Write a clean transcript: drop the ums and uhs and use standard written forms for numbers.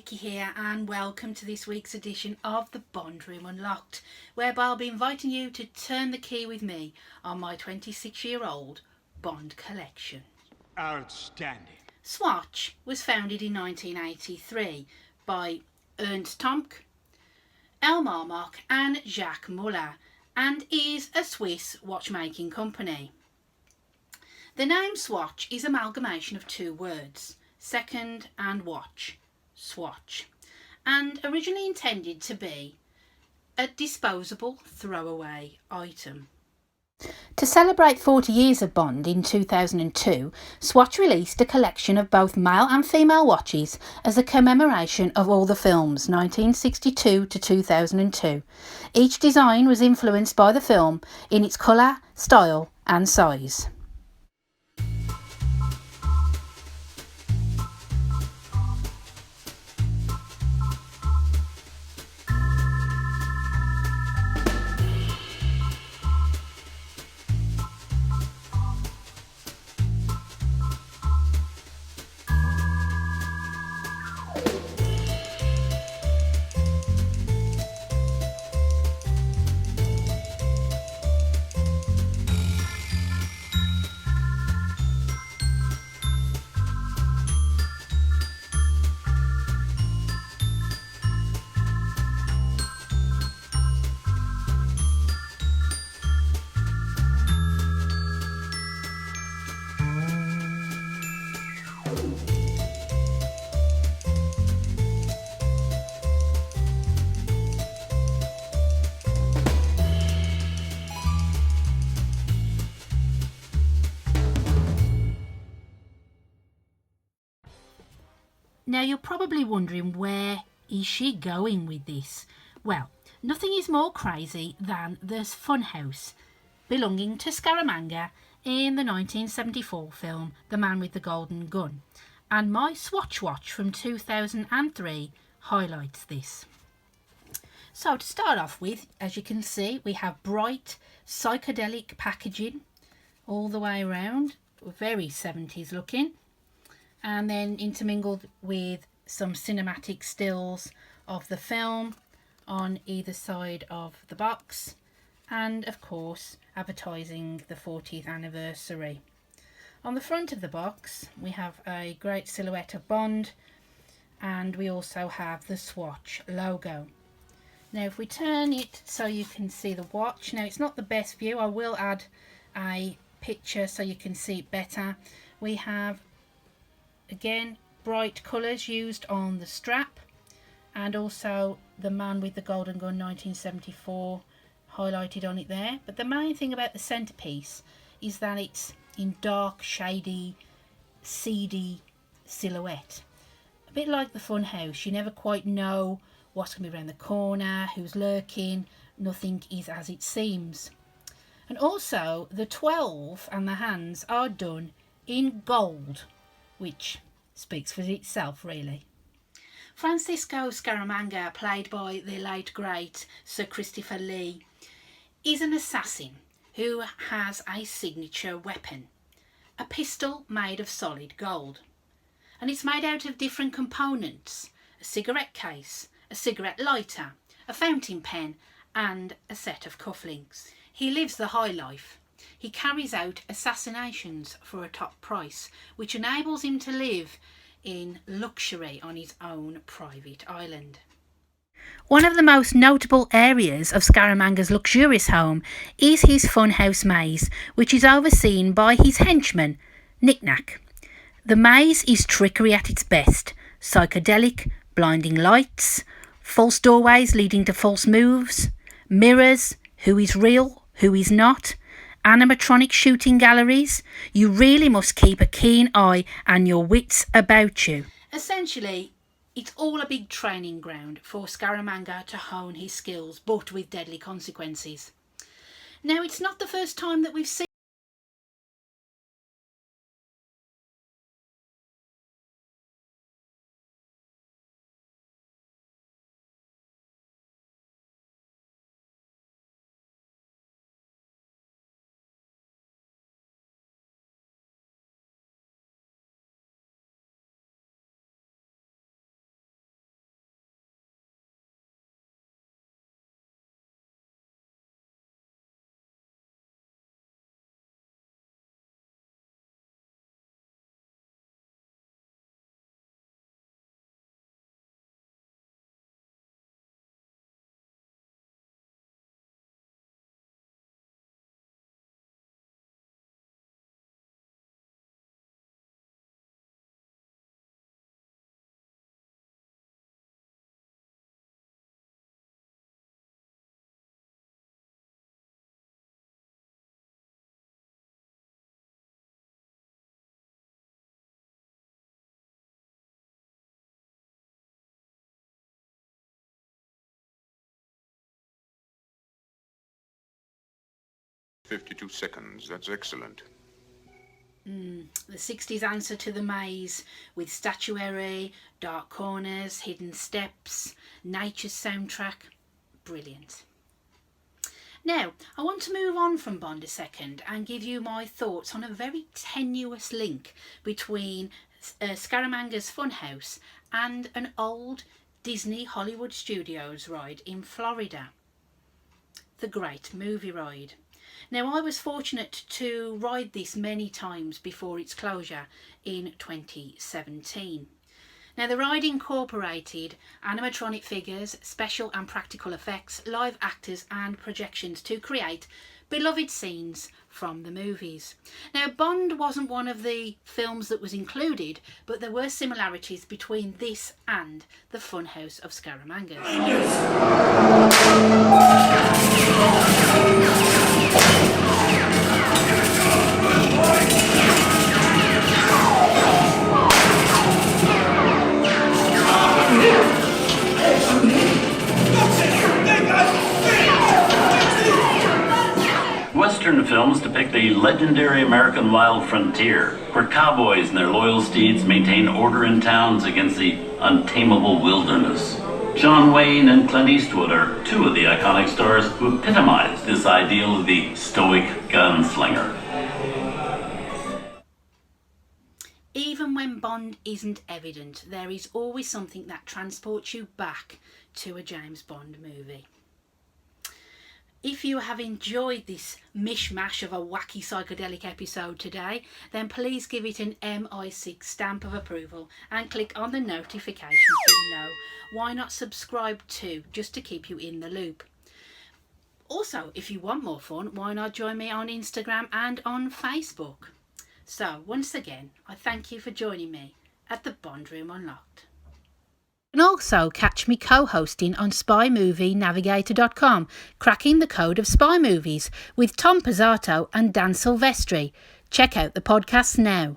Vicky here, and welcome to this week's edition of the Bond Room Unlocked, whereby I'll be inviting you to turn the key with me on my 26-year-old Bond collection. Outstanding. Swatch was founded in 1983 by Ernst Tomk, Elmar Mock and Jacques Muller, and is a Swiss watchmaking company. The name Swatch is amalgamation of two words, second and watch, Swatch, and originally intended to be a disposable throwaway item. To celebrate 40 years of Bond in 2002, Swatch released a collection of both male and female watches as a commemoration of all the films 1962 to 2002. Each design was influenced by the film in its colour, style and size. Now you're probably wondering, where is she going with this? Well, nothing is more crazy than this funhouse belonging to Scaramanga in the 1974 film The Man with the Golden Gun, and my Swatch watch from 2003 highlights this. So to start off with, as you can see, we have bright psychedelic packaging all the way around, very 70s looking, and then intermingled with some cinematic stills of the film on either side of the box, and of course advertising the 40th anniversary. On the front of the box we have a great silhouette of Bond, and we also have the Swatch logo. Now if we turn it so you can see the watch, now it's not the best view, I will add a picture so you can see it better. We have again bright colours used on the strap, and also the Man with the Golden Gun 1974 highlighted on it there. But the main thing about the centrepiece is that it's in dark, shady, seedy silhouette. A bit like the funhouse, you never quite know what's going to be around the corner, who's lurking, nothing is as it seems. And also the 12 and the hands are done in gold, which speaks for itself really. Francisco Scaramanga, played by the late great Sir Christopher Lee, is an assassin who has a signature weapon, a pistol made of solid gold. And it's made out of different components: a cigarette case, a cigarette lighter, a fountain pen and a set of cufflinks. He lives the high life. He carries out assassinations for a top price, which enables him to live in luxury on his own private island. One of the most notable areas of Scaramanga's luxurious home is his funhouse maze, which is overseen by his henchman, Knick-Knack. The maze is trickery at its best: psychedelic, blinding lights, false doorways leading to false moves, mirrors, who is real, who is not, animatronic shooting galleries. You really must keep a keen eye and your wits about you. Essentially, it's all a big training ground for Scaramanga to hone his skills, but with deadly consequences. Now, it's not the first time that we've seen 52 seconds. That's excellent. The 60s answer to The Maze, with statuary, dark corners, hidden steps, nature's soundtrack. Brilliant. Now, I want to move on from Bond a second and give you my thoughts on a very tenuous link between Scaramanga's Funhouse and an old Disney Hollywood Studios ride in Florida, the Great Movie Ride. Now, I was fortunate to ride this many times before its closure in 2017. Now, the ride incorporated animatronic figures, special and practical effects, live actors and projections to create beloved scenes from the movies. Now, Bond wasn't one of the films that was included, but there were similarities between this and the Funhouse of Scaramanga. Western films depict the legendary American wild frontier, where cowboys and their loyal steeds maintain order in towns against the untamable wilderness. John Wayne and Clint Eastwood are two of the iconic stars who epitomize this ideal of the stoic gunslinger. Even when Bond isn't evident, there is always something that transports you back to a James Bond movie. If you have enjoyed this mishmash of a wacky psychedelic episode today, then please give it an MI6 stamp of approval and click on the notifications below. Why not subscribe too, just to keep you in the loop? Also, if you want more fun, why not join me on Instagram and on Facebook? So, once again, I thank you for joining me at the Bond Room Unlocked. You can also catch me co-hosting on SpyMovieNavigator.com, cracking the code of spy movies with Tom Pizzato and Dan Silvestri. Check out the podcast now.